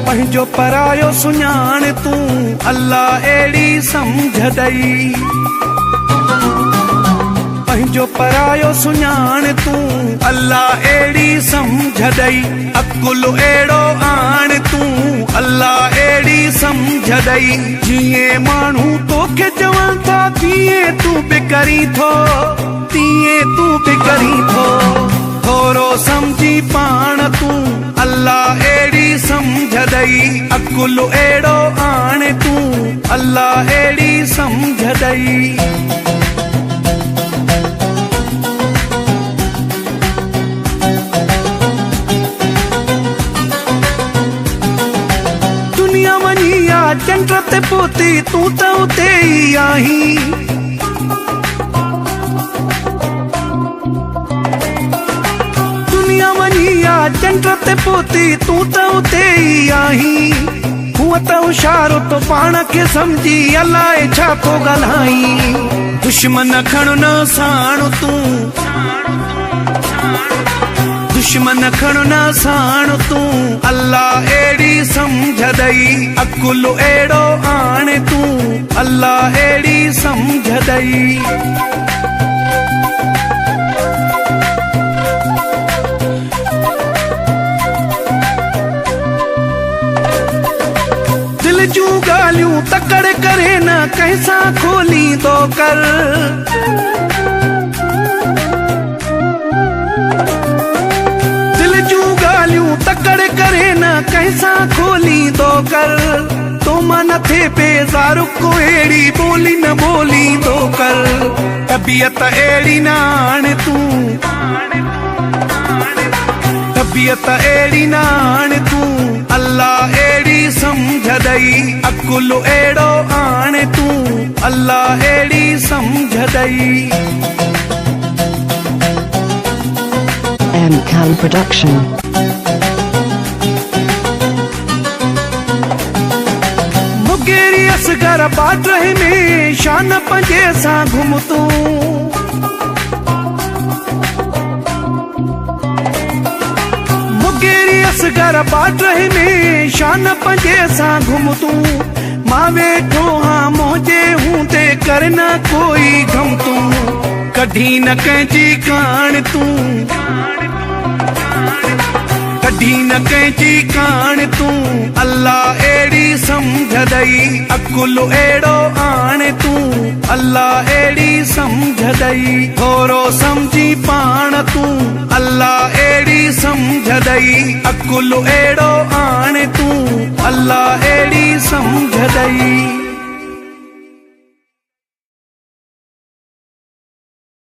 पंहिंजो परायो सुञाण तूं अल्लाह अहिड़ी सम्झ ॾई पंहिंजो परायो सुञाण तूं अल्लाह अहिड़ी सम्झ ॾई अकुल अहिड़ो आण तूं अल्लाह अहिड़ी सम्झ ॾई जीअं माण्हू तोखे चवनि था तीअं तूं बि करीं थो तीअं तूं बि करीं थो थोरो सम्झी पाण तूं अल्लाह अहिड़ी सम्झ ॾई अकुल अहिड़ो आण तूं अल्लाह अहिड़ी सम्झ ॾई दुनिया वञी आ चंड ते पहुती तूं त उते ई आहीं चंड ते पहुती तूं त उते ई आहीं हूअं त होशियारो तो पाण खे सम्झी अलाए छा थो ॻाल्हाई दुश्मन खण न साण तूं दुश्मन खण न साण तूं अल्लाह अहिड़ी सम्झ ॾई अकुल अहिड़ो आण तूं अल्लाह अहिड़ी सम्झ ॾई जूं ॻाल्हियूं तकड़ करे न कंहिंसां खोलींदो कर दिल जूं ॻाल्हियूं तकड़ करे न कंहिंसां खोलींदो कर तो मां न थिए बेज़ार को अहिड़ी ॿोली न ॿोलींदो कर तबियत अहिड़ी न आण तूं तबियत अहिड़ी न आण तूं अल्लाह अहिड़ी सम्झ ॾई अकुल अहिड़ो आण तूं अल्लाह अहिड़ी सम्झ ॾई MCAL Production मुगेरी असगर बाटरे में शान पंजे सां घुम तूं असगर बाटरे में शान पंजे सां घुम तूं मां वेठो हाँ मौजे हूंदे कर न कोई गम तूं कढी न कंहिंजी कान तूं कढी न कंहिंजी कान तूं अल्लाह अहिड़ी सम्झ ॾई अकुल अहिड़ो आण तूं अल्लाह अहिड़ी सम्झ ॾई थोरो सम्झी पाण तूं अल्लाह अहिड़ी सम्झ ॾई अकुल अहिड़ो आण तूं अल्लाह अहिड़ी सम्झ ॾई